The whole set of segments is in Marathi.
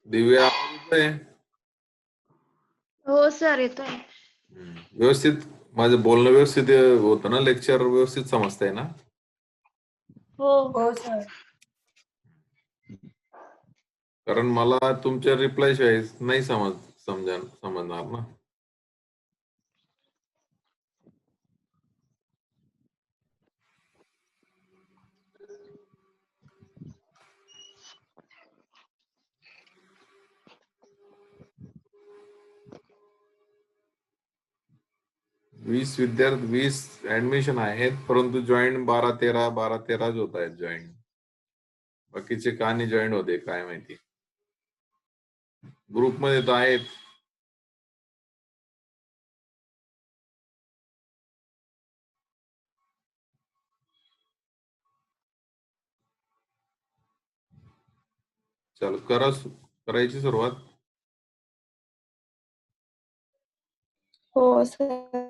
दिव्या आवाज येतोय? हो सर येतोय. व्यवस्थित माझं बोलणं व्यवस्थित होतं ना? लेक्चर व्यवस्थित समजतंय ना? हो हो सर. कारण मला तुमच्या रिप्लाय शिवाय नाही समजणार ना. वीस विद्यार्थी 20 ऍडमिशन आहेत, परंतु जॉईन 12-13 होत आहेत जॉईन. बाकीचे का नाही जॉईन होते काय माहिती. ग्रुपमध्ये तर आहेत. चल करायची सुरुवात. हो सर.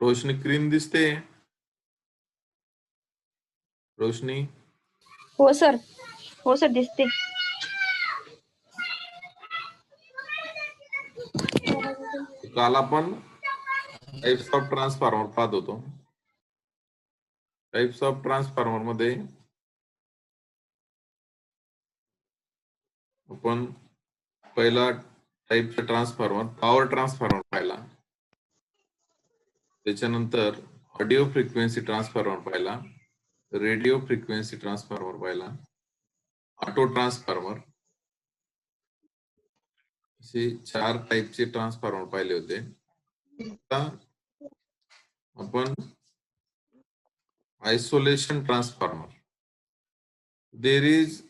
रोशनी क्रीम दिसते? रोशनी हो सर. हो सर दिसते. काल आपण टाइप्स ऑफ ट्रान्सफॉर्मर पाहत होतो. टाइप्स ऑफ ट्रान्सफॉर्मर मध्ये आपण पहिला टाइपचा ट्रान्सफॉर्मर पॉवर ट्रान्सफॉर्मर पाहिला. त्याच्यानंतर ऑडिओ फ्रिक्वेन्सी ट्रान्सफॉर्मर पाहिला, रेडिओ फ्रिक्वेन्सी ट्रान्सफॉर्मर पाहिला, ऑटो ट्रान्सफॉर्मर, असे 4 टाइपचे ट्रान्सफॉर्मर पाहिले होते. आता आपण isolation transformer. There is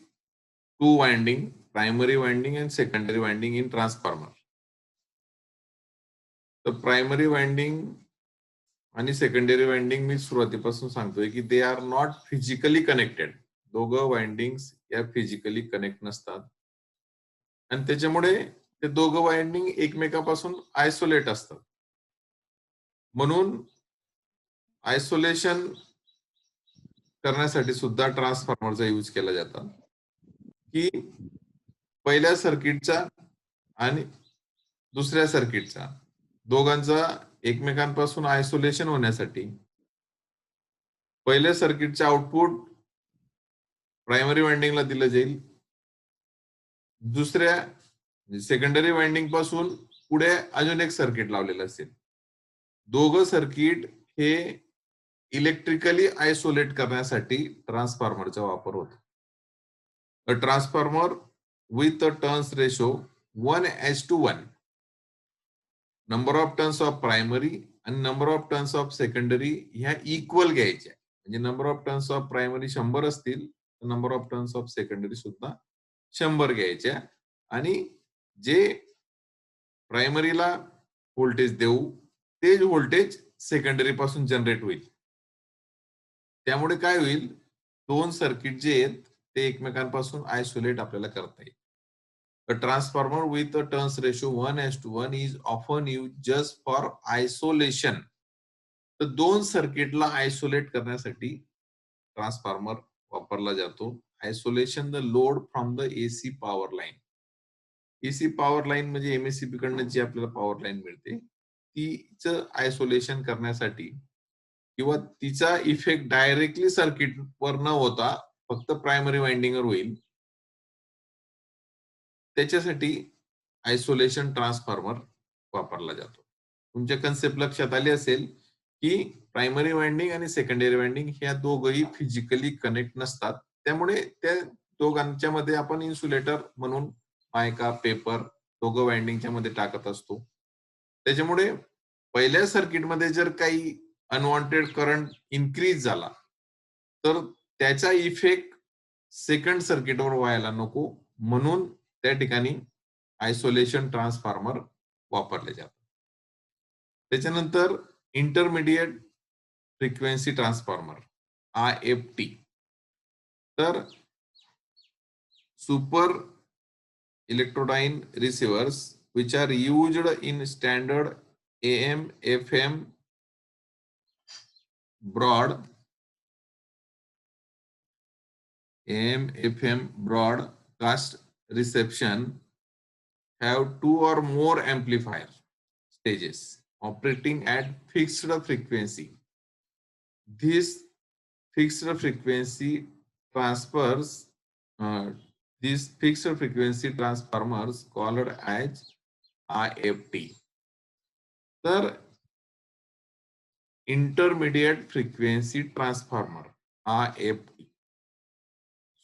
2 winding, primary winding and secondary winding in transformer. तर प्रायमरी वाइंडिंग आणि सेकंडरी वाइंडिंग मी सुरुवातीपासून सांगतोय की they are not physically connected. दोघं वाइंडिंग्स या फिजिकली कनेक्ट नसतात आणि त्याच्यामुळे ते दोघं वाइंडिंग एकमेकापासून आयसोलेट असतात. म्हणून आयसोलेशन करण्यासाठी सुद्धा ट्रान्सफॉर्मरचा यूज केला जातो की पहिल्या सर्किटचा आणि दुसऱ्या सर्किटचा दोघांचा एकमेकांपासून आयसोलेशन होण्यासाठी पहिल्या सर्किटचे आउटपुट प्रायमरी वाइंडिंगला दिलं जाईल. दुसऱ्या सेकंडरी वाइंडिंग पासून पुढे अजून एक सर्किट लावलेलं असेल. दोघं सर्किट हे इलेक्ट्रिकली आयसोलेट करण्यासाठी ट्रान्सफॉर्मरचा वापर होतो. A transformer with a turns ratio 1:1. Number of turns of primary आणि number of turns of secondary ह्या इक्वल घ्यायच्या. म्हणजे number of turns of primary 100 असतील तर number of turns of secondary सुद्धा 100 घ्यायच्या आणि जे प्रायमरीला व्होल्टेज देऊ तेच व्होल्टेज सेकंडरी पासून जनरेट होईल. त्यामुळे काय होईल, दोन सर्किट जे आहेत ते एकमेकांपासून आयसोलेट आपल्याला करता येईल. A transformer with a turns ratio 1:1 is often used just for isolation. तर दोन सर्किटला आयसोलेट करण्यासाठी ट्रान्सफॉर्मर वापरला जातो. Isolation the load from the AC power line. AC power line म्हणजे एमएससीबी कडनं जी आपल्याला पॉवर लाईन मिळते तीचं आयसोलेशन करण्यासाठी किंवा तिचा इफेक्ट डायरेक्टली सर्किटवर न होता फक्त प्रायमरी वाइंडिंगवर होईल, त्याच्यासाठी आयसोलेशन ट्रान्सफॉर्मर वापरला जातो. तुमच्या कन्सेप्ट लक्षात आली असेल की प्रायमरी वाइंडिंग आणि सेकंडरी वाइंडिंग ह्या दोघंही फिजिकली कनेक्ट नसतात. त्यामुळे त्या दोघांच्या मध्ये आपण इन्सुलेटर म्हणून मायका पेपर दोघं वाइंडिंगच्या मध्ये टाकत असतो. त्याच्यामुळे पहिल्या सर्किटमध्ये जर काही अनवॉन्टेड करंट इन्क्रीज झाला तर त्याचा इफेक्ट सेकंड सर्किटवर व्हायला नको, म्हणून त्या ठिकाणी आयसोलेशन ट्रान्सफॉर्मर वापरले जातात. त्याच्यानंतर इंटरमिडिएट फ्रिक्वेन्सी ट्रान्सफॉर्मर IFT. तर super heterodyne receivers which are used in standard AM FM broadcast reception have two or more amplifier stages operating at fixed frequency. This fixed frequency transfers these fixed frequency transformers called as IFT. तर intermediate frequency transformer IFT,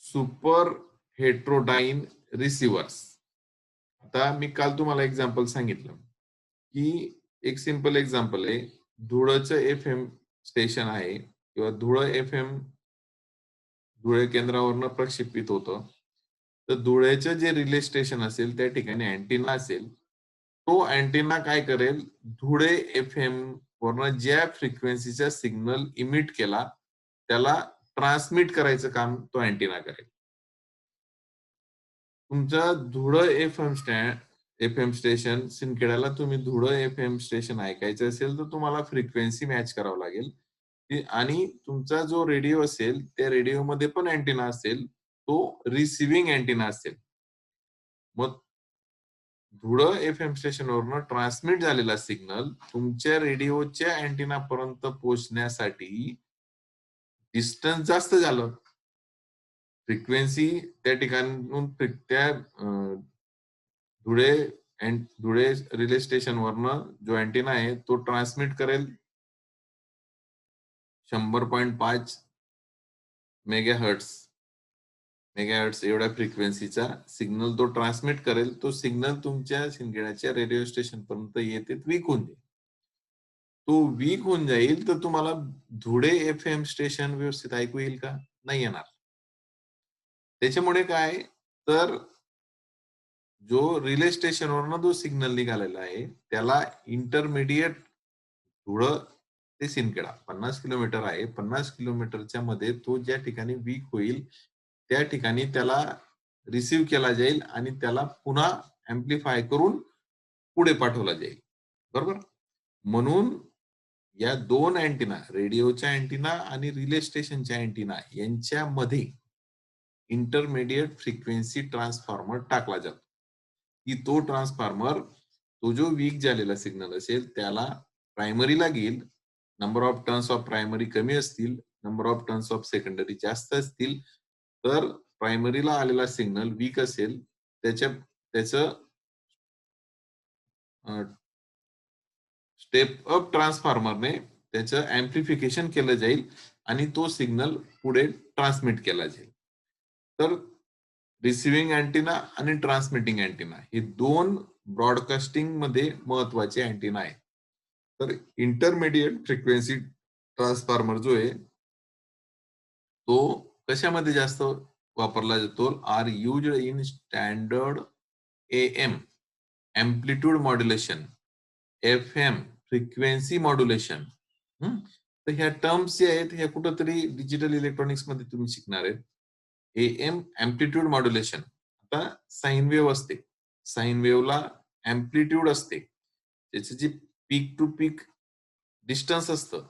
super heterodyne receivers. आता मी काल तुम्हाला एक्झाम्पल सांगितलं की एक सिंपल एक्झाम्पल आहे, धुळचं FM स्टेशन आहे किंवा धुळं FM धुळे केंद्रावरनं प्रक्षेपित होतं. तर धुळेचं जे रिले स्टेशन असेल त्या ठिकाणी अँटिना असेल, तो अँटिना काय करेल, धुळे FM वरनं ज्या फ्रिक्वेन्सीचा सिग्नल इमिट केला त्याला ट्रान्समिट करायचं काम तो अँटिना करेल. तुमचा धुळं FM स्टेशन सिंदखेड्याला तुम्ही धुळं FM स्टेशन ऐकायचं असेल तर तुम्हाला फ्रिक्वेन्सी मॅच करावं लागेल आणि तुमचा जो रेडिओ असेल त्या रेडिओ मध्ये पण अँटिना असेल, तो रिसिव्हिंग अँटिना असेल. मग धुळं FM स्टेशनवरनं ट्रान्समिट झालेला सिग्नल तुमच्या रेडिओच्या अँटिना पर्यंत पोहोचण्यासाठी डिस्टन्स जास्त झालं, फ्रिक्वेन्सी त्या ठिकाणून त्या धुळे रिले स्टेशन वरनं जो अँटिना आहे तो ट्रान्समिट करेल 100.5 मेगाहर्ट्ज एवढ्या फ्रिक्वेन्सीचा सिग्नल तो ट्रान्समिट करेल. तो सिग्नल तुमच्या सिंदखेड्याच्या रेडिओ स्टेशन पर्यंत येते वीक होऊन जाईल. तो वीक होऊन जाईल तर तुम्हाला धुळे FM स्टेशन व्यवस्थित ऐकू येईल का? नाही येणार. त्याच्यामुळे काय, तर जो रिले स्टेशनवरनं जो सिग्नल निघालेला आहे त्याला इंटरमिडिएट धुळं ते सिंदखेडा 50 किलोमीटर आहे. 50 किलोमीटरच्या मध्ये तो ज्या ठिकाणी वीक होईल त्या ठिकाणी त्याला रिसीव्ह केला जाईल आणि त्याला पुन्हा अँप्लिफाय करून पुढे पाठवला जाईल. बरोबर. म्हणून या दोन अँटिना, रेडिओच्या अँटिना आणि रिले स्टेशनच्या अँटिना यांच्यामध्ये इंटरमिडिएट फ्रिक्वेन्सी ट्रान्सफॉर्मर टाकला जातो की तो ट्रान्सफॉर्मर तो जो वीक झालेला सिग्नल असेल त्याला प्रायमरीला घेईल. Number of turns of primary कमी असतील, number of turns of secondary जास्त असतील, तर प्रायमरीला आलेला सिग्नल वीक असेल त्याचं स्टेप अप ट्रान्सफॉर्मरने त्याचं अँप्लिफिकेशन केलं जाईल आणि तो सिग्नल पुढे ट्रान्समिट केला जाईल. तर रिसिव्हिंग अँटिना आणि ट्रान्समिटिंग अँटिना हे दोन ब्रॉडकास्टिंग मध्ये महत्वाचे अँटिना आहेत. तर इंटरमिडिएट फ्रिक्वेन्सी ट्रान्सफॉर्मर जो आहे तो कशामध्ये जास्त वापरला जातो, are used in standard AM amplitude modulation, FM frequency modulation. तर ह्या टर्म्स जे आहेत ह्या कुठंतरी डिजिटल इलेक्ट्रॉनिक्स मध्ये तुम्ही शिकणार आहेत. AM एम्प्लिट्यूड मॉड्युलेशन, आता साइन वेव्ह असते, साइन वेव्हला एम्प्लिट्यूड असते, त्याची जी पीक टू पीक डिस्टन्स असतं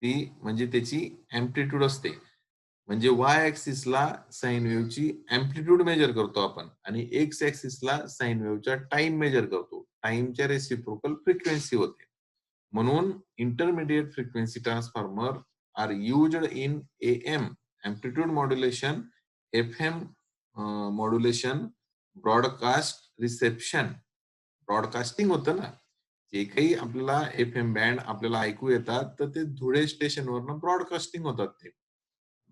ती म्हणजे त्याची एम्प्लिट्यूड असते. म्हणजे वाय ऍक्सिसला साइन वेव्हची एम्प्लिट्यूड मेजर करतो आपण आणि एक्स ऍक्सिसला साइन वेव्हचा टाइम मेजर करतो. टाइमच्या रेसिप्रोकल फ्रिक्वेन्सी होते. म्हणून intermediate frequency transformer are used in AM amplitude modulation, FM modulation, broadcast reception. Broadcasting होतं ना, जे काही आपल्याला FM बँड आपल्याला ऐकू येतात तर ते धुळे स्टेशनवरनं ब्रॉडकास्टिंग होतात. ते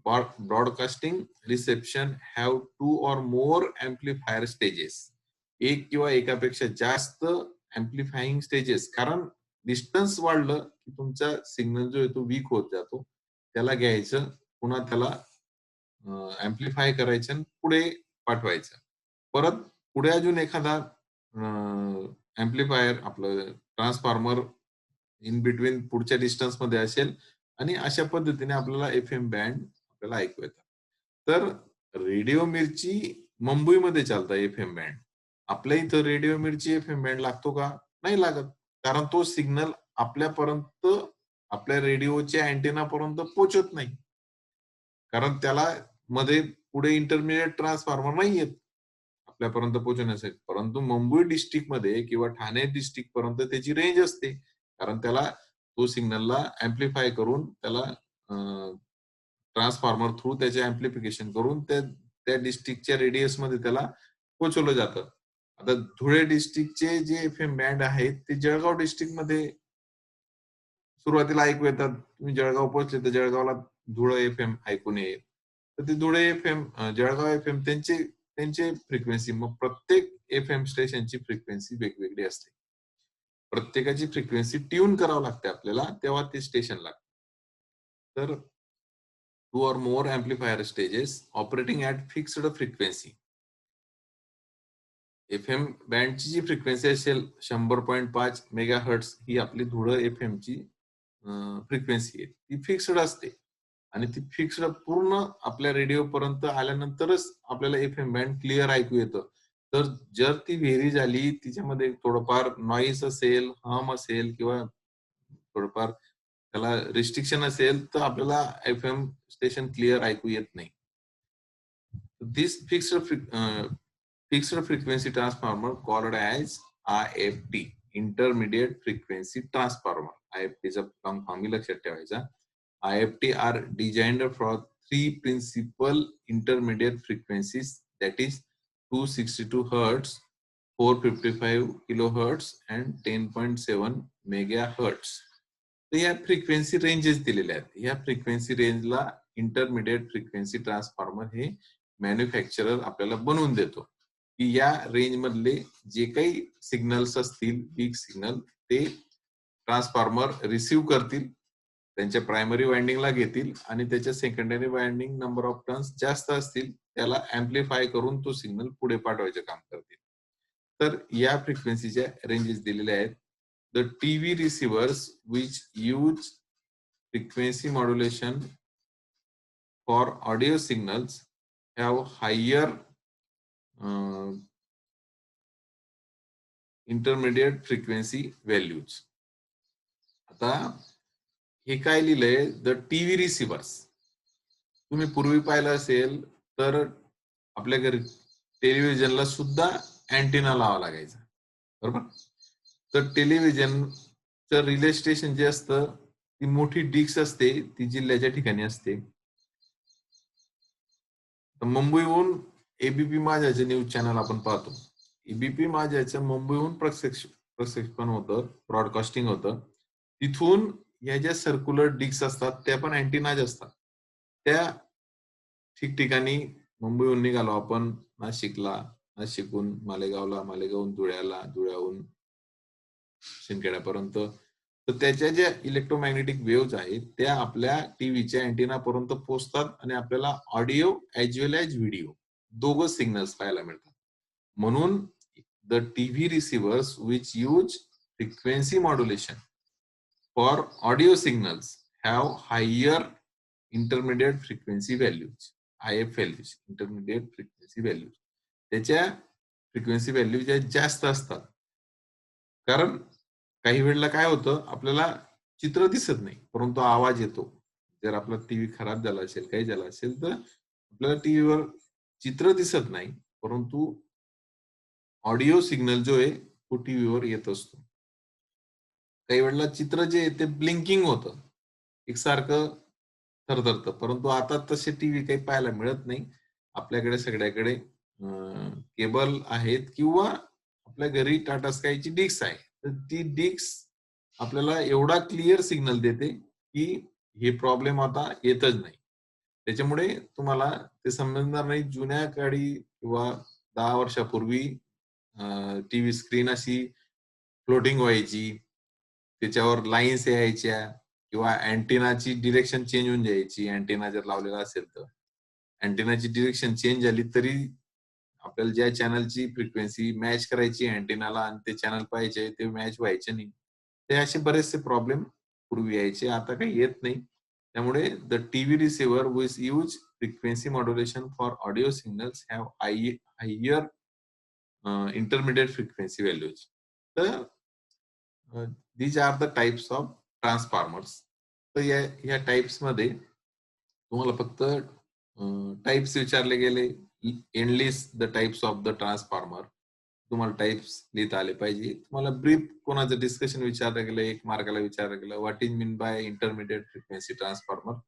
broadcasting reception have 2 or more amplifier stages. एक किंवा एकापेक्षा जास्त एम्प्लिफाईंग स्टेजेस, कारण डिस्टन्स वाढलं की तुमचा सिग्नल जो आहे तो वीक होत जातो. त्याला घ्यायचं, पुन्हा त्याला अँप्लिफाय करायचं आणि पुढे पाठवायचं. परत पुढे अजून एखादा अँप्लिफायर आपलं ट्रान्सफॉर्मर इन बिटवीन पुढच्या डिस्टन्स मध्ये असेल आणि अशा पद्धतीने आपल्याला एफएम बँड आपल्याला ऐकू येतात. तर रेडिओ मिर्ची मुंबईमध्ये चालतं एफएम बँड. आपल्या इथं रेडिओ मिर्ची एफएम बँड लागतो का? नाही लागत. कारण तो सिग्नल आपल्यापर्यंत आपल्या रेडिओच्या अँटेना पर्यंत पोहोचत नाही. कारण त्याला मध्ये पुढे इंटरमिडिएट ट्रान्सफॉर्मर नाहीयेत आपल्यापर्यंत पोहोचण्यासाठी. परंतु मुंबई डिस्ट्रिक्ट मध्ये किंवा ठाणे डिस्ट्रिक्ट पर्यंत त्याची रेंज असते. कारण त्याला तो सिग्नलला अँप्लिफाय करून त्याला ट्रान्सफॉर्मर थ्रू त्याचे अँप्लिफिकेशन करून त्या डिस्ट्रिक्टच्या रेडियस मध्ये त्याला पोहोचवलं जातं. आता धुळे डिस्ट्रिक्टचे जे एफएम बँड आहेत ते जळगाव डिस्ट्रिक्ट मध्ये सुरुवातीला ऐकू येतात. तुम्ही जळगाव पोहोचले तर जळगावला धुळे एफएम ऐकून येईल. तर ते धुळे एफएम, जळगाव एफएम त्यांचे फ्रिक्वेन्सी, मग प्रत्येक एफएम स्टेशनची फ्रिक्वेन्सी वेगवेगळी असते. प्रत्येकाची फ्रिक्वेन्सी ट्यून करावं लागते आपल्याला, तेव्हा ते स्टेशन लागतं. तर 2 or more amplifier stages operating at fixed frequency. FM बँडची जी फ्रिक्वेन्सी असेल 100.5 मेगाहर्ट्झ ही आपली धुळं एफएम ची फ्रिक्वेन्सी आहे. ती फिक्स्ड असते आणि ती फिक्स्ड पूर्ण आपल्या रेडिओ पर्यंत आल्यानंतरच आपल्याला एफएम बँड क्लिअर ऐकू येतं. तर जर ती व्हेरी झाली, तिच्यामध्ये थोडंफार नॉईज असेल, हम असेल किंवा थोडंफार त्याला रिस्ट्रिक्शन असेल तर आपल्याला एफएम स्टेशन क्लिअर ऐकू येत नाही. दिस fixed frequency transformer called as IFT, intermediate frequency transformer. IFT चा फॉर्म्युला लक्षात ठेवायचा. IFT are designed for 3 principal intermediate frequencies, that is 262 Hz, 455 kilohertz and 10.7 megahertz. तर या फ्रिक्वेन्सी रेंजेस दिलेल्या आहेत. या फ्रिक्वेन्सी रेंजला इंटरमिडिएट फ्रिक्वेन्सी ट्रान्सफॉर्मर हे मॅन्युफॅक्चरर आपल्याला बनवून देतो, की या रेंज मधले जे काही सिग्नल्स असतील, वीक सिग्नल, ते ट्रान्सफॉर्मर रिसिव्ह करतील, त्यांच्या प्रायमरी वाइंडिंगला घेतील आणि त्याच्या secondary winding number of turns जास्त असतील त्याला अँप्लिफाय करून तो सिग्नल पुढे पाठवायचे काम करतील. तर या फ्रिक्वेन्सीच्या रेंजेस दिलेल्या आहेत. The TV receivers which use frequency modulation for audio signals have higher intermediate frequency values. आता हे काय लिहिलंय? The TV receivers. तुम्ही पूर्वी पाहिलं असेल तर आपल्या घरी टेलिव्हिजनला सुद्धा अँटेना लावावा लागायचा, बरोबर? तर टेलिव्हिजनचं रिले स्टेशन जे असतं ती मोठी डिक्स असते, ती जिल्ह्याच्या ठिकाणी असते. मुंबईहून एबीपी माझ्याचे न्यूज चॅनल आपण पाहतो. एबीपी माझ्याचं मुंबईहून प्रक्षेपण होतं, ब्रॉडकास्टिंग होतं. तिथून या ज्या सर्क्युलर डिक्स असतात त्या पण अँटेनाज असतात. त्या ठिकठिकाणी मुंबईहून निघालो आपण नाशिकला, नाशिकहून मालेगावला, मालेगावहून धुळ्याला, धुळ्याहून शिंदखेड्यापर्यंत. तर त्याच्या ज्या इलेक्ट्रोमॅग्नेटिक वेव्हज आहेत त्या आपल्या टीव्हीच्या अँटेना पर्यंत पोहोचतात आणि आपल्याला audio as well as video दोघं सिग्नल्स पाहायला मिळतात. म्हणून the TV receivers which use frequency modulation for audio signals have higher intermediate frequency values, IFLs, intermediate frequency values. त्याच्या फ्रिक्वेन्सी व्हॅल्यू ज्या जास्त असतात. कारण काही वेळेला काय होतं, आपल्याला चित्र दिसत नाही परंतु आवाज येतो. जर आपला टीव्ही खराब झाला असेल, काही झालं असेल तर आपल्याला टीव्हीवर चित्र दिसत नाही परंतु ऑडिओ सिग्नल जो आहे तो टीव्हीवर येत असतो. काही वेळेला चित्र जे आहे ते ब्लिंकिंग होतं, एकसारखं थरथरतं, परंतु आता तसे टीव्ही काही पाहायला मिळत नाही. आपल्याकडे सगळ्याकडे केबल आहेत किंवा आपल्या घरी टाटा स्कायची डिक्स आहे. तर ती डिक्स आपल्याला एवढा क्लिअर सिग्नल देते की हे प्रॉब्लेम आता येतच नाही. त्याच्यामुळे तुम्हाला ते समजणार नाही. जुन्या काळी किंवा 10 वर्षापूर्वी टीव्ही स्क्रीन अशी फ्लोटिंग व्हायची, त्याच्यावर लाईन्स यायच्या किंवा अँटेनाची डिरेक्शन चेंज होऊन जायची. अँटेना जर लावलेला असेल तर अँटेनाची डिरेक्शन चेंज झाली तरी आपल्याला ज्या चॅनलची फ्रिक्वेन्सी मॅच करायची अँटेनाला आणि ते चॅनल पाहिजे ते मॅच व्हायचे नाही. ते असे बरेचसे प्रॉब्लेम पूर्वी यायचे, आता काही येत नाही. त्यामुळे the TV receiver with use frequency modulation for audio signals have higher intermediate frequency values. These are the types of transformers. तर या टाइप्स मध्ये तुम्हाला फक्त टाइप्स विचारले गेले. Analyst the types of the transformer तुम्हाला टाइप्स लिहिता आले पाहिजे. तुम्हाला ब्रीफ कोणाचं डिस्कशन विचारलं गेलं, 1 मार्काला विचारलं गेलं what is mean by intermediate frequency transformer,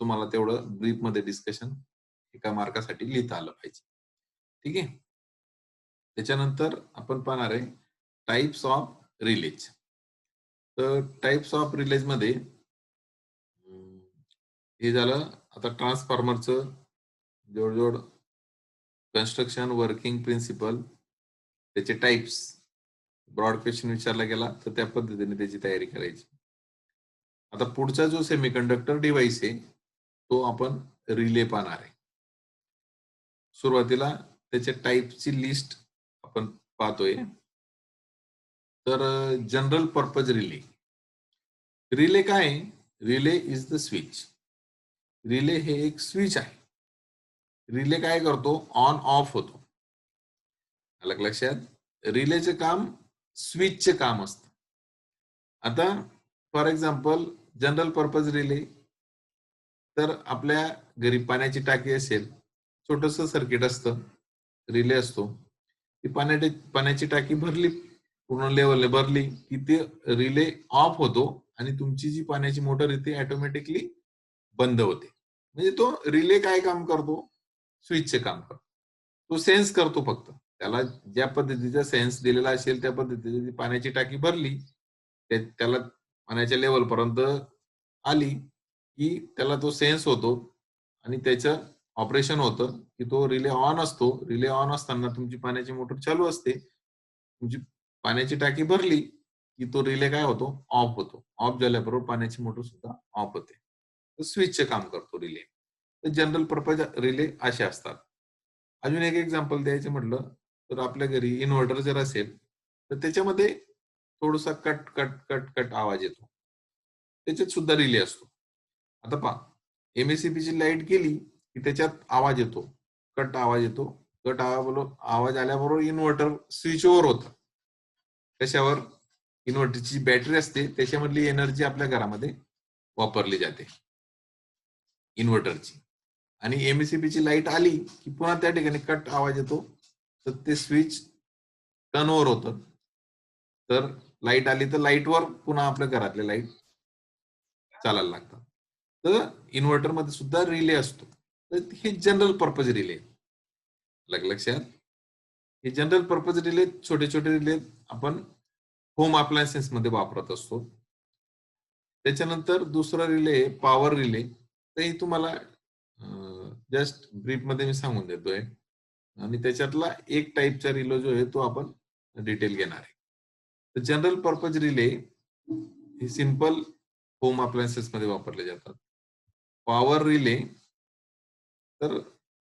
तुम्हाला तेवढं ब्रीफ मध्ये डिस्कशन 1 मार्कासाठी लिहिता आलं पाहिजे. ठीक आहे. त्याच्यानंतर आपण पाहणार आहे टाइप्स ऑफ रिलेज. तर टाइप्स ऑफ रिलेज मध्ये हे झालं. आता ट्रान्सफॉर्मरचं जवळजवळ कन्स्ट्रक्शन, वर्किंग प्रिन्सिपल, त्याचे टाइप्स, ब्रॉड क्वेश्चन विचारला गेला तर त्या पद्धतीने त्याची तयारी करायची. आता पुढचा जो सेमीकंडक्टर डिव्हाइस आहे तो आपण रिले पाहणार आहे. सुरुवातीला त्याच्या टाइपची लिस्ट आपण पाहतोय. तर जनरल पर्पज रिले. रिले काय आहे? Relay is the switch. Relay हे एक स्विच आहे. रिले काय करतो? ऑन ऑफ होतो. अलग लक्षात, रिलेचे काम स्विचचे काम असतं. आता for example general purpose relay, तर आपल्या घरी पाण्याची टाकी असेल, छोटस सर्किट असतं, रिले असतो. ती पाण्याची टाकी भरली, पूर्ण लेवलने भरली की ते रिले ऑफ होतो आणि तुमची जी पाण्याची मोटर आहे ती ऑटोमॅटिकली बंद होते. म्हणजे तो रिले काय काम करतो? स्विचचे काम करतो. तो सेन्स करतो फक्त. त्याला ज्या पद्धतीचा सेन्स दिलेला असेल त्या पद्धतीने पाण्याची टाकी भरली, त्याला पाण्याच्या लेवल पर्यंत आली की त्याला तो सेन्स होतो आणि त्याचं ऑपरेशन होतं की तो रिले ऑन असतो. रिले ऑन असताना तुमची पाण्याची मोटर चालू असते. तुमची पाण्याची टाकी भरली की तो रिले काय होतो? ऑफ होतो. ऑफ झाल्याबरोबर पाण्याची मोटर सुद्धा ऑफ होते. स्विचचे काम करतो रिले. तर जनरल पर्पज रिले असे असतात. अजून एक एक्झाम्पल द्यायचं म्हटलं तर आपल्या घरी इन्व्हर्टर जर असेल तर त्याच्यामध्ये थोडासा कट कट कट कट आवाज येतो. त्याच्यात सुद्धा रिले असतो. आता पहा, एमएससीबीची लाईट गेली की त्याच्यात आवाज येतो, कट आवाज येतो. कट आवाज आल्याबरोबर इन्व्हर्टर स्विच ओव्हर होतं. कशावर? इन्व्हर्टरची बॅटरी असते त्याच्यामधली एनर्जी आपल्या घरामध्ये वापरली जाते इन्व्हर्टरची. आणि एमएससीबीची लाईट आली की पुन्हा त्या ठिकाणी कट आवाज येतो, तर ते स्विच टर्न ओव्हर होतं. तर लाईट आली तर लाईटवर पुन्हा आपल्या घरातले लाईट चालायला लागतात. तर इन्व्हर्टर मध्ये सुद्धा रिले असतो. तर हे जनरल पर्पज रिले. लक्षात, हे जनरल पर्पज रिले, छोटे छोटे रिले आपण होम अप्लायन्सेस मध्ये वापरत असतो. त्याच्यानंतर दुसरा रिले पॉवर रिले. तर हे तुम्हाला जस्ट ब्रीफ मध्ये मी सांगून देतोय आणि त्याच्यातला एक टाईपचा रिले जो आहे तो आपण डिटेल घेणार आहे. तर जनरल पर्पज रिले हे सिंपल होम अप्लायन्सेस मध्ये वापरले जातात. पॉवर रिले, तर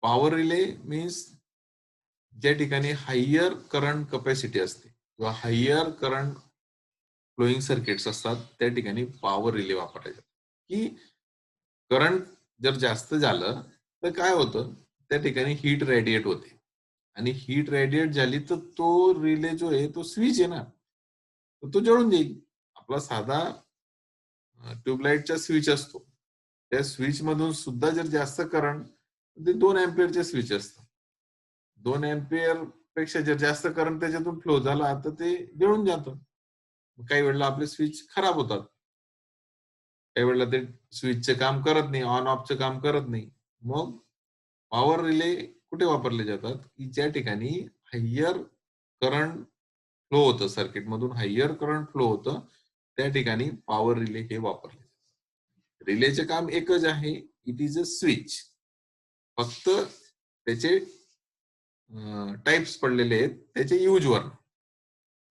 पॉवर रिले मीन्स ज्या ठिकाणी हायर करंट कॅपॅसिटी असते किंवा हायर करंट फ्लोईंग सर्किट्स असतात त्या ठिकाणी पॉवर रिले वापरले जातात. की करंट जर जास्त झालं तर काय होतं, त्या ठिकाणी हीट रेडिएट होते आणि हीट रेडिएट झाली तर तो रिले जो आहे तो स्विच आहे ना, तर तो जळून जाईल. आपला साधा ट्यूबलाईटचा स्विच असतो, त्या स्विच मधून सुद्धा जर जास्त करंट, ते 2 अँपिअरचे स्विच असतं, 2 अँपिअर पेक्षा जर जास्त करंट त्याच्यातून फ्लो झाला तर ते जळून जातं. काही वेळेला आपले स्विच खराब होतात, काही वेळेला ते स्विचचे काम करत नाही, ऑन ऑफचं काम करत नाही. मग पॉवर रिले कुठे वापरले जातात? की ज्या ठिकाणी हायर करंट फ्लो होतं, सर्किट मधून हायर करंट फ्लो होतं, त्या ठिकाणी पॉवर रिले हे वापरले जातात. रिलेचे काम एकच आहे, इट इज अ स्विच. फक्त त्याचे टाइप्स पडलेले आहेत त्याचे यूज वर.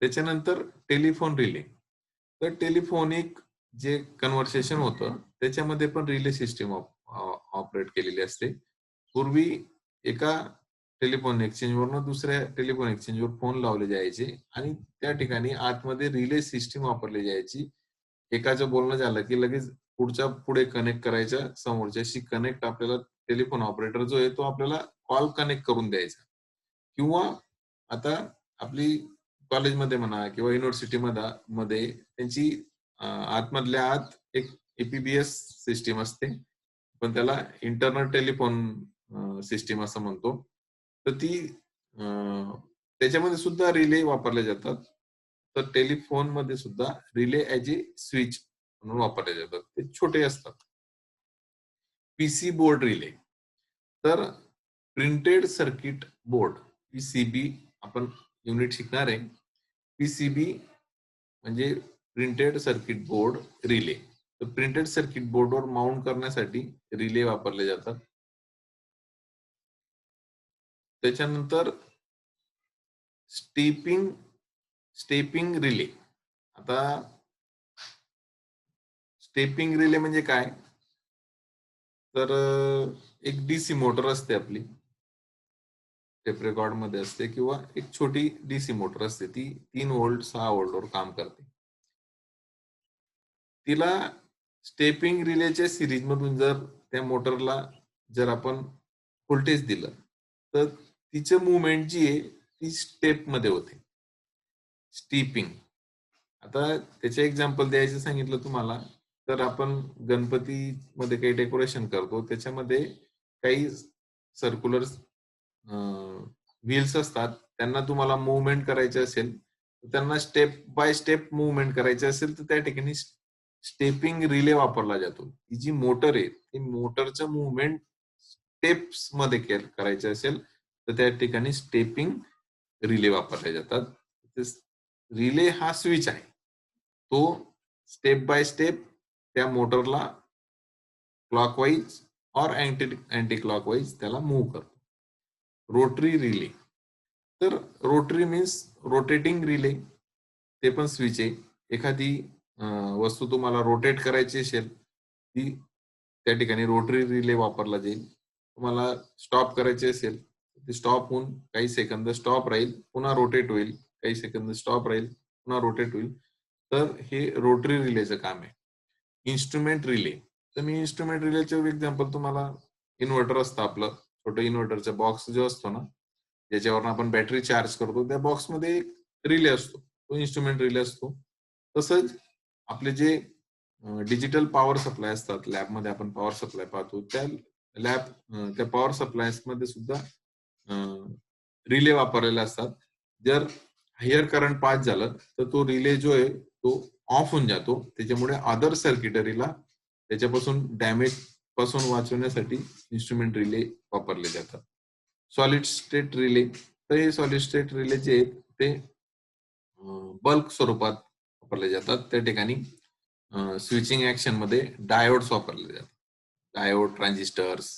त्याच्यानंतर टेलिफोन रिले. तर टेलिफोनिक जे कन्व्हर्सेशन होतं त्याच्यामध्ये पण रिले सिस्टीम ऑपरेट केलेली असते. पूर्वी एका टेलिफोन एक्सचेंजवरून दुसऱ्या टेलिफोन एक्सचेंजवर फोन लावले जायचे आणि त्या ठिकाणी आतमध्ये रिले सिस्टीम वापरली जायची. एकाचं बोलणं झालं की लगेच पुढे कनेक्ट करायचं, समोरच्याशी कनेक्ट आपल्याला टेलिफोन ऑपरेटर जो आहे तो आपल्याला कॉल कनेक्ट करून द्यायचा. किंवा आता आपली कॉलेजमध्ये म्हणा किंवा युनिव्हर्सिटी मध्ये त्यांची आतमधल्या आत एक एपीबीएस सिस्टीम असते, पण त्याला इंटरनल टेलिफोन सिस्टीम असं म्हणतो. तर ती त्याच्यामध्ये सुद्धा रिले वापरले जातात. तर टेलिफोन मध्ये सुद्धा रिले ऍज ए स्विच म्हणून वापरले जातात. ते छोटे असतात. PC board relay. तर प्रिंटेड सर्किट बोर्ड पीसीबी आपण युनिट शिकणार आहे. पीसीबी म्हणजे प्रिंटेड सर्किट बोर्ड रिले. तर प्रिंटेड सर्किट बोर्डवर माउंट करण्यासाठी रिले वापरले जातात. त्याच्यानंतर स्टेपिंग रिले. आता स्टेपिंग रिले म्हणजे काय? तर एक डीसी मोटर असते आपली, टेप रेकॉर्ड मध्ये असते, किंवा एक छोटी डीसी मोटर असते, ती 3 व्होल्ट 6 व्होल्टवर काम करते. तिला स्टेपिंग रिलेच्या सिरीज मधून जर त्या मोटरला जर आपण व्होल्टेज दिलं तर तिचं मुवमेंट जी आहे ती स्टेप मध्ये होते. स्टीपिंग. आता त्याचे एक्झाम्पल द्यायचं सांगितलं तुम्हाला तर आपण गणपती मध्ये काही डेकोरेशन करतो, त्याच्यामध्ये काही सर्क्युलर व्हील्स असतात, त्यांना तुम्हाला मुवमेंट करायचे असेल, त्यांना स्टेप बाय स्टेप मुवमेंट करायचे असेल तर त्या ठिकाणी स्टेपिंग रिले वापरला जातो. ही जी मोटर आहे ती मोटरचं मुवमेंट स्टेप्स मध्ये करायचे असेल तर त्या ठिकाणी स्टेपिंग रिले वापरले जातात. रिले हा स्विच आहे, तो स्टेप बाय स्टेप त्या मोटरला क्लॉकवाईज और अँटी क्लॉकवाईज त्याला मूव्ह करतो. Rotary relay. तर रोटरी मीन्स रोटेटिंग रिले, ते पण स्विच आहे. एखादी वस्तू तुम्हाला रोटेट करायची असेल ती त्या ठिकाणी रोटरी रिले वापरला जाईल. तुम्हाला स्टॉप करायचे असेल ते स्टॉप होऊन काही सेकंद स्टॉप राहील, पुन्हा रोटेट होईल, काही सेकंद स्टॉप राहील, पुन्हा रोटेट होईल. तर हे रोटरी रिलेचं काम आहे. Instrument relay. तर मी इन्स्ट्रुमेंट रिलेचं एक्झाम्पल तुम्हाला, इन्व्हर्टर असतं आपलं छोटं, इन्व्हर्टरचा बॉक्स जो असतो ना ज्याच्यावर आपण बॅटरी चार्ज करतो, त्या बॉक्समध्ये एक रिले असतो, तो इन्स्ट्रुमेंट रिले असतो. तसंच आपले जे डिजिटल पॉवर सप्लाय असतात, लॅबमध्ये आपण पॉवर सप्लाय पाहतो, त्या पॉवर सप्लायज मध्ये सुद्धा रिले वापरलेले असतात. जर हायर करंट पास झालं तर तो रिले जो आहे तो ऑफ होऊन जातो. त्याच्यामुळे अदर सर्किटरीला त्याच्यापासून डॅमेज पासून वाचवण्यासाठी इन्स्ट्रुमेंट रिले वापरले जातात. Solid state relay. तर हे सॉलिड स्टेट रिले जे आहेत ते बल्क स्वरूपात वापरले जातात. त्या ठिकाणी स्विचिंग ऍक्शन मध्ये डायोड्स वापरले जातात. Diode, transistors,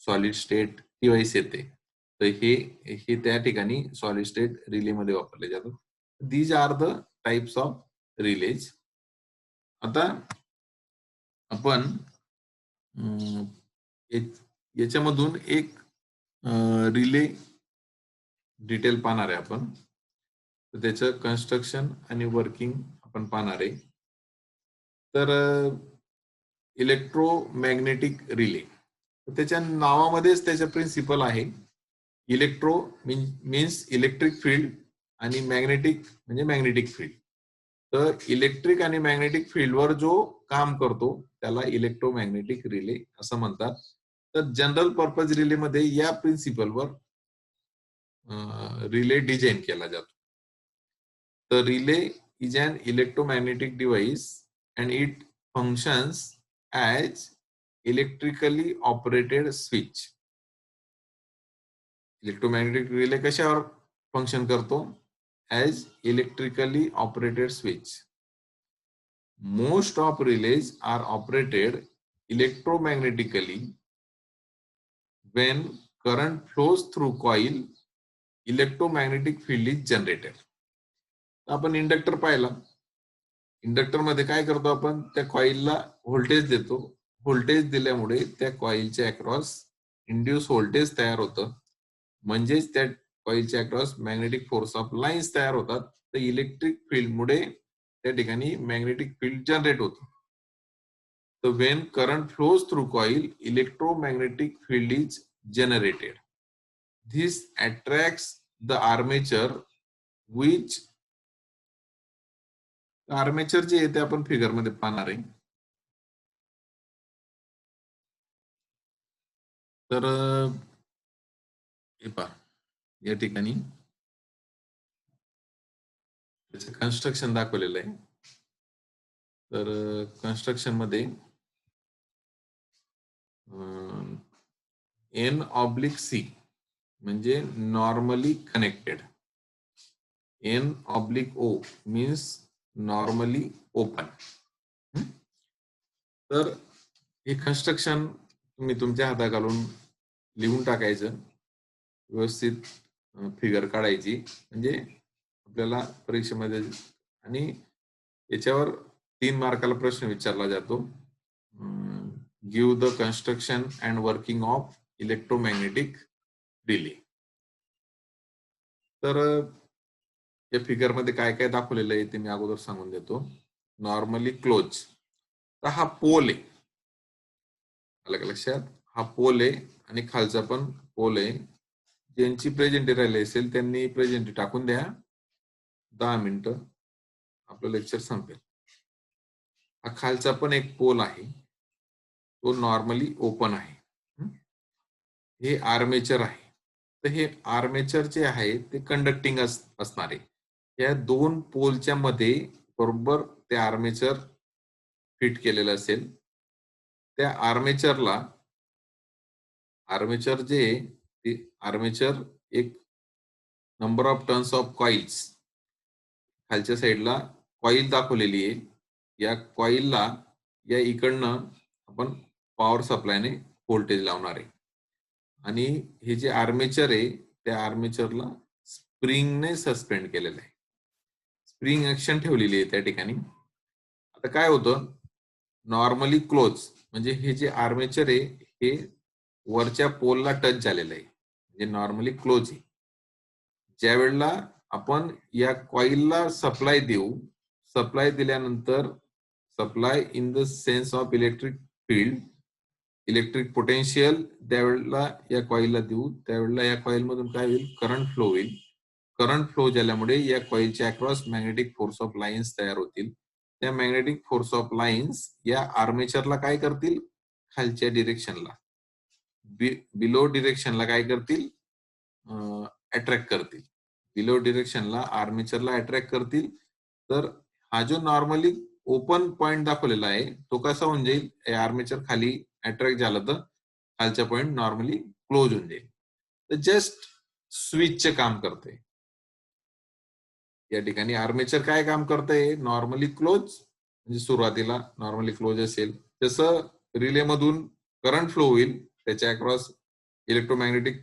solid state device येते. तर हे त्या ठिकाणी सॉलिड स्टेट रिले मध्ये वापरले जातात. These are the types of relays. आता आपण याच्यामधून एक रिले डिटेल पाहणार आहे आपण. तर त्याचं कन्स्ट्रक्शन आणि वर्किंग आपण पाहणार आहे. तर इलेक्ट्रोमॅग्नेटिक रिले, त्याच्या नावामध्येच त्याचं प्रिन्सिपल आहे. इलेक्ट्रो मीन्स इलेक्ट्रिक फील्ड आणि मॅग्नेटिक म्हणजे मॅग्नेटिक फील्ड. तर इलेक्ट्रिक आणि मॅग्नेटिक फील्डवर जो काम करतो त्याला इलेक्ट्रोमॅग्नेटिक रिले असं म्हणतात. तर जनरल पर्पज रिले मध्ये या प्रिन्सिपलवर रिले डिझाईन केला जातो. तर relay is an electromagnetic device and it functions as electrically operated switch. Electromagnetic relay कशावर फंक्शन करतो? As electrically operated switch. Most of relays are operated electromagnetically when current flows through coil, electromagnetic field is generated. आपण इंडक्टर पाहिला, इंडक्टर मध्ये काय करतो आपण, त्या कॉइलला व्होल्टेज देतो. व्होल्टेज दिल्यामुळे त्या कॉइलच्या अक्रॉस इंड्यूस व्होल्टेज तयार होतं. म्हणजेच त्या कॉइलच्या across magnetic force of lines तयार होतात. तर इलेक्ट्रिक फील्डमुळे त्या ठिकाणी मॅग्नेटिक फील्ड जनरेट होतं. तर when current flows through coil, electromagnetic field is generated. This attracts the armature, which armature जे आहे ते आपण फिगर मध्ये पाहणार आहे. तर हे पहा, या ठिकाणी त्याचं कन्स्ट्रक्शन दाखवलेलं आहे. तर कन्स्ट्रक्शन मध्ये N/C म्हणजे normally connected. N/O means normally open. तर हे कन्स्ट्रक्शन तुम्ही तुमच्या हाता घालून लिहून टाकायचं, व्यवस्थित फिगर काढायची, म्हणजे आपल्याला परीक्षेमध्ये. आणि याच्यावर 3 मार्काला प्रश्न विचारला जातो. Give the construction and working of electromagnetic relay. तर या फिगर मध्ये काय काय दाखवलेलं आहे ते मी अगोदर सांगून देतो. Normally close. तर हा पोल आहे, आलं का लक्षात? हा पोल आहे आणि खालचा पण पोल आहे. ज्यांची प्रेझेंटी राहिली असेल त्यांनी प्रेझेंटी टाकून द्या. 10 मिनिटं आपलं लेक्चर संपेल. हा खालचा पण एक पोल आहे, तो नॉर्मली ओपन आहे. हे आर्मेचर आहे. तर हे आर्मेचर जे आहे ते कंडक्टिंग असणार आहे. या 2 पोलच्या मध्ये बरोबर ते आर्मेचर फिट केलेलं असेल. त्या आर्मेचर जे ते आर्मेचर एक number of turns of coils, खालच्या साईडला कॉइल दाखवलेली आहे. या कॉइलला या इकडनं आपण पॉवर सप्लायने व्होल्टेज लावणार आहे. आणि हे जे आर्मेचर आहे त्या आर्मेचरला स्प्रिंगने सस्पेंड केलेलं आहे. स्प्रिंग ऍक्शन ठेवलेली आहे त्या ठिकाणी. आता काय होतं, नॉर्मली क्लोज म्हणजे हे जे आर्मेचर आहे हे वरच्या पोलला टच झालेलं आहे, म्हणजे नॉर्मली क्लोज आहे. ज्या वेळेला आपण या कॉइलला सप्लाय देऊ, सप्लाय दिल्यानंतर supply in the sense of electric field, electric potential त्यावेळेला या कॉइलला देऊ, त्यावेळेला या कॉइल मधून काय होईल, करंट फ्लो होईल. करंट फ्लो झाल्यामुळे या कॉइलच्या across magnetic force of lines तयार होतील. त्या मॅग्नेटिक फोर्स ऑफ लाईन्स या आर्मेचरला काय करतील, खालच्या डिरेक्शनला, बिलो डिरेक्शनला काय करतील, अट्रॅक्ट करतील. बिलो डिरेक्शनला आर्मेचरला अट्रॅक्ट करतील. तर हा जो नॉर्मली ओपन पॉइंट दाखवलेला आहे तो कसा होऊन जाईल, आर्मेचर खाली अट्रॅक्ट झालं तर खालचा पॉइंट नॉर्मली क्लोज होऊन जाईल. तर जस्ट स्विचचे काम करते. या ठिकाणी आर्मेचर काय काम करतंय, नॉर्मली क्लोज म्हणजे सुरुवातीला नॉर्मली क्लोज असेल, जसं रिले मधून करंट फ्लो होईल त्याच्या अक्रॉस इलेक्ट्रोमॅग्नेटिक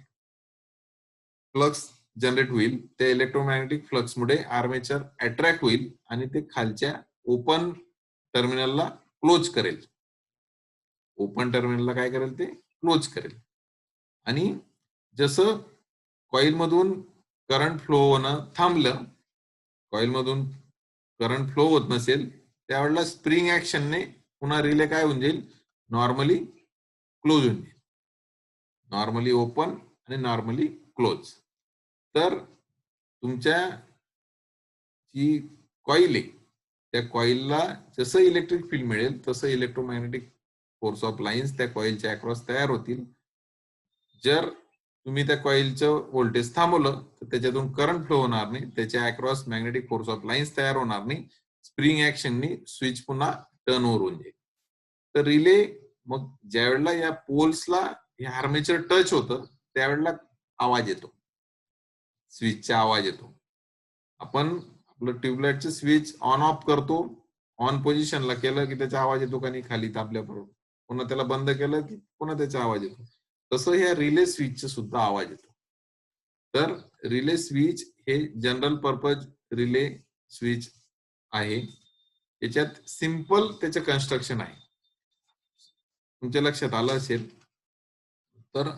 फ्लक्स जनरेट होईल. त्या इलेक्ट्रोमॅग्नेटिक फ्लक्स मुळे आर्मेचर अट्रॅक्ट होईल आणि ते खालच्या ओपन टर्मिनलला क्लोज करेल. ओपन टर्मिनलला काय करेल, ते क्लोज करेल. आणि जसं कॉइल मधून करंट फ्लो होणं थांबलं, कॉइल मधून करंट फ्लो होत नसेल त्यावेळेला स्प्रिंग ऍक्शनने पुन्हा रिले काय होऊन जाईल, नॉर्मली क्लोज होऊन जाईल. नॉर्मली ओपन आणि नॉर्मली क्लोज. तर तुमच्या जी कॉइल आहे त्या कॉइलला जसं इलेक्ट्रिक फील्ड मिळेल तसं इलेक्ट्रोमॅग्नेटिक फोर्स ऑफ लाईन्स त्या कॉइलच्या अक्रॉस तयार होतील. जर तुम्ही त्या कॉइलचं व्होल्टेज थांबवलं तर त्याच्यातून करंट फ्लो होणार नाही, त्याच्या across magnetic force of lines तयार होणार नाही. स्प्रिंग ऍक्शननी स्विच पुन्हा टर्न ओव्हर होऊन जाईल. तर रिले मग ज्या वेळेला या पोल्सला हे आर्मेचर टच होतं त्यावेळेला आवाज येतो, स्विचचा आवाज येतो. आपण आपलं ट्यूबलाइटचं स्विच ऑन ऑफ करतो, ऑन पोझिशनला केलं की त्याचा आवाज येतो का नाही खाली दाबल्याबरोबर, पुन्हा त्याला बंद केलं की पुन्हा त्याचा आवाज येतो. तसं ह्या रिले स्विचचा सुद्धा आवाज येतो. तर रिले स्विच हे जनरल पर्पज रिले स्विच आहे. याच्यात सिंपल त्याचं कन्स्ट्रक्शन आहे. तुमच्या लक्षात आलं असेल तर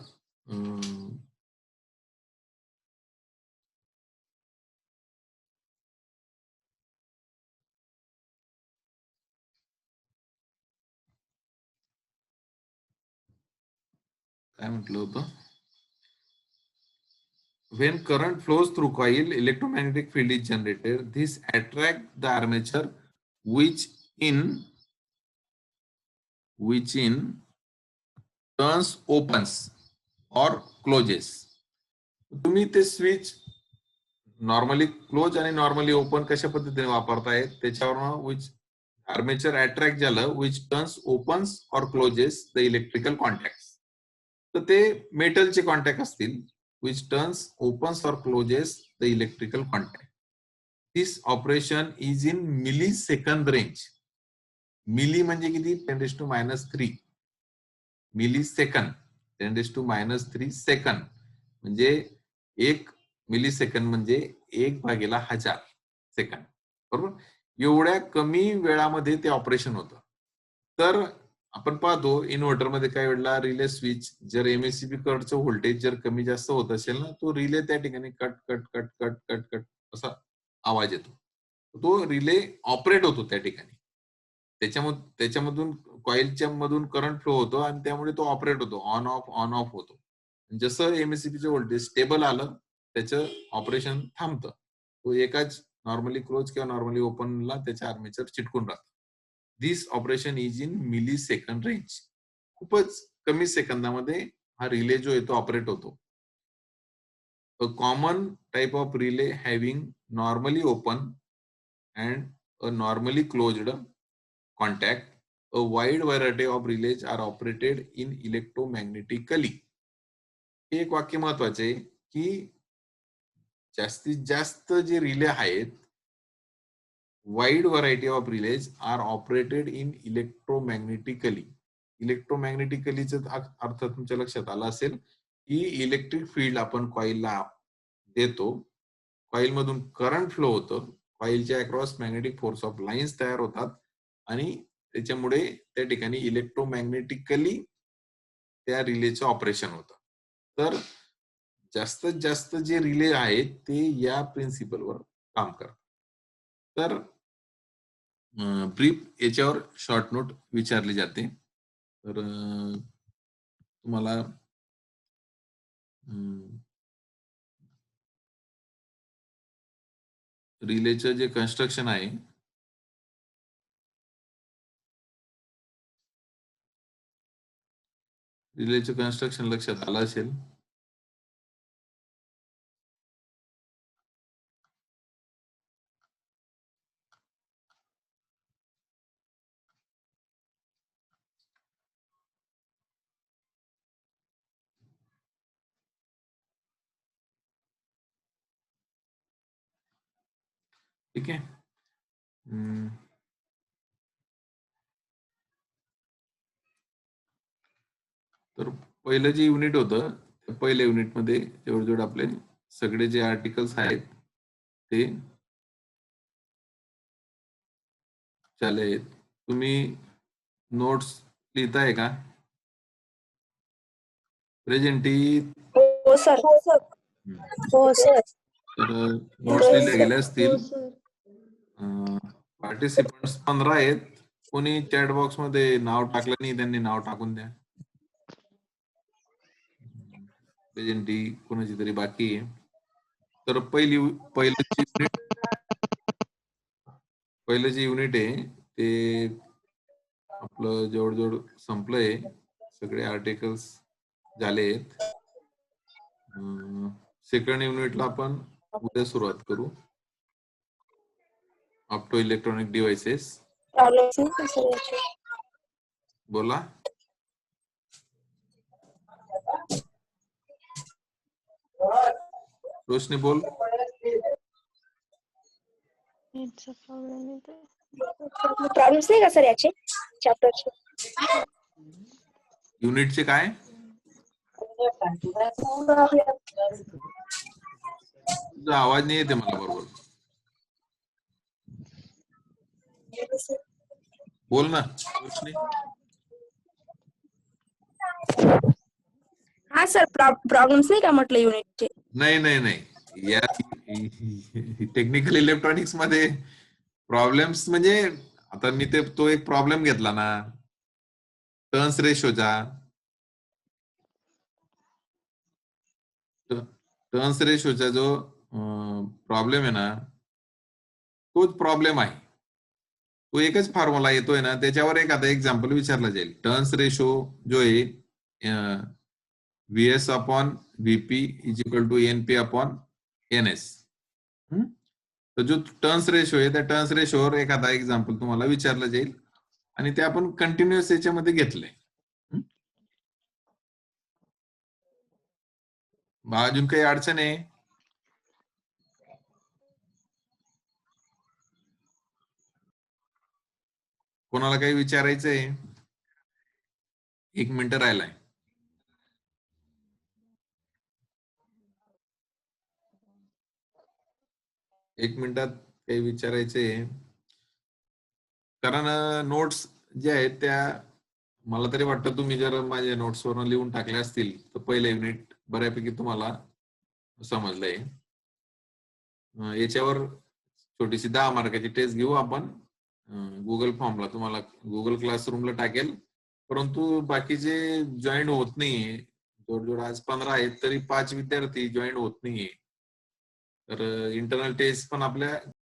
काय म्हटलं होतं, when current flows through coil, electromagnetic field is generated. This attract the armature, which in turns opens or closes. तुम्ही ते स्विच नॉर्मली क्लोज आणि नॉर्मली ओपन कशा पद्धतीने वापरताय त्याच्यावर which armature attract झालं, which turns opens or closes the electrical contacts. तर ते मेटलचे कॉन्टॅक्ट असतील, which turns opens or closes the electrical contact. This operation is in millisecond range. Milli म्हणजे किती? 10⁻³ मिलीसेकंद, 10⁻³ सेकंद म्हणजे 1 मिलीसेकंद म्हणजे 1/1000 सेकंद, बरोबर? एवढ्या कमी वेळामध्ये ते ऑपरेशन होतं. तर आपण पाहतो इन्व्हर्टर मध्ये काय वेळेला रिले स्विच जर एमएससीबी कडचं व्होल्टेज जर कमी जास्त होत असेल ना, तो रिले त्या ठिकाणी cut cut cut cut cut cut असा आवाज येतो. तो रिले ऑपरेट होतो त्या ठिकाणी. त्याच्यामधून कॉइलच्या मधून करंट फ्लो होतो आणि त्यामुळे तो ऑपरेट होतो, ऑन ऑफ होतो. जसं एमएससीबीचं व्होल्टेज स्टेबल आलं त्याचं ऑपरेशन थांबतं. तो एकाच नॉर्मली क्लोज किंवा नॉर्मली ओपनला त्याच्या आर्मेचर चिटकून राहतं. This operation is in millisecond range. खूपच कमी सेकंदामध्ये हा रिले जो आहे तो ऑपरेट होतो. A common type of relay having normally open and a normally closed contact. A wide variety of relays are operated in electromagnetically. हे एक वाक्य महत्वाचे आहे की जास्तीत जास्त जे रिले आहेत, wide variety of relays are operated in electromagnetically. इलेक्ट्रोमॅग्नेटिकलीचा अर्थ तुमच्या लक्षात आला असेल की इलेक्ट्रिक फील्ड आपण कॉइलला देतो, कॉइल मधून करंट फ्लो होतं, कॉइलच्या across magnetic force of lines तयार होतात आणि त्याच्यामुळे त्या ठिकाणी इलेक्ट्रोमॅग्नेटिकली त्या रिलेचं ऑपरेशन होतं. तर जास्तीत जास्त जे रिले आहेत ते या प्रिन्सिपलवर काम करतात. तर ब्रीफ याच्यावर शॉर्ट नोट विचारली जाते. तर तुम्हाला रिलेचं जे कन्स्ट्रक्शन आहे रिलेचं कन्स्ट्रक्शन लक्षात आलं असेल. ठीक आहे. तर पहिलं जे युनिट होतं, पहिल्या युनिटमध्ये जेवढे आपले सगळे जे आर्टिकल्स आहेत ते झाले. तुम्ही नोट्स लिहिताय का? प्रेझेंटी हो सर. हो सर. तर नोट्स लिहिले गेले असतील. हो सर. पार्टिसिपंट्स 15 आहेत. कोणी चॅट बॉक्स मध्ये नाव टाकलं नाही त्यांनी नाव टाकून द्या. प्रेझेंटी कोणाची तरी बाकी आहे. तर पहिलं जे युनिट आहे ते आपलं जवळ संपलंय. सगळे आर्टिकल्स झाले आहेत. सेकंड युनिटला आपण उद्या सुरुवात करू. Opto electronic devices. बोला. रोशनी बोल. प्रॉब्लेम्स नाही का सर याचे चॅप्टरचे? युनिटचे काय? तुझा आवाज नाही येते मला बरोबर. बोल ना रोशनी. हा सर प्रॉब्लेम्स नाही का म्हटलं युनिटचे? नाही नाही नाही, या टेक्निकल इलेक्ट्रॉनिक्स मध्ये प्रॉब्लेम्स म्हणजे आता मी तो एक प्रॉब्लेम घेतला ना टर्न्स रेशोचा. टर्न्स रेशोचा जो प्रॉब्लेम आहे ना तोच प्रॉब्लेम आहे. तो एकच फॉर्म्युला येतोय ना त्याच्यावर एक आता एक्झाम्पल विचारला जाईल. टर्न्स रेशो जो आहे VS upon VP is equal to NP upon NS. तर जो टर्न्स रेशो आहे त्या टर्न्स रेशोवर एखादा एक्झाम्पल तुम्हाला विचारलं जाईल आणि ते आपण कंटिन्युअस याच्यामध्ये घेतलंय. अजून काही अडचण आहे? कोणाला काही विचारायचंय? 1 मिनिट राहिलाय. एक मिनिटात काही विचारायचंय कारण नोट्स ज्या आहेत त्या मला तरी वाटतं तुम्ही जर माझ्या नोट्सवरून लिहून टाकल्या असतील तर पहिले युनिट बऱ्यापैकी तुम्हाला समजलंय. याच्यावर छोटीशी 10 मार्काची टेस्ट घेऊ आपण. गुगल फॉर्मला तुम्हाला गुगल क्लासरूमला टाकेल. परंतु बाकीचे जॉईन होत नाहीये. जवळजवळ आज 15 आहेत तरी 5 विद्यार्थी जॉईन होत नाहीये. तर इंटरनल टेस्ट पण आपल्या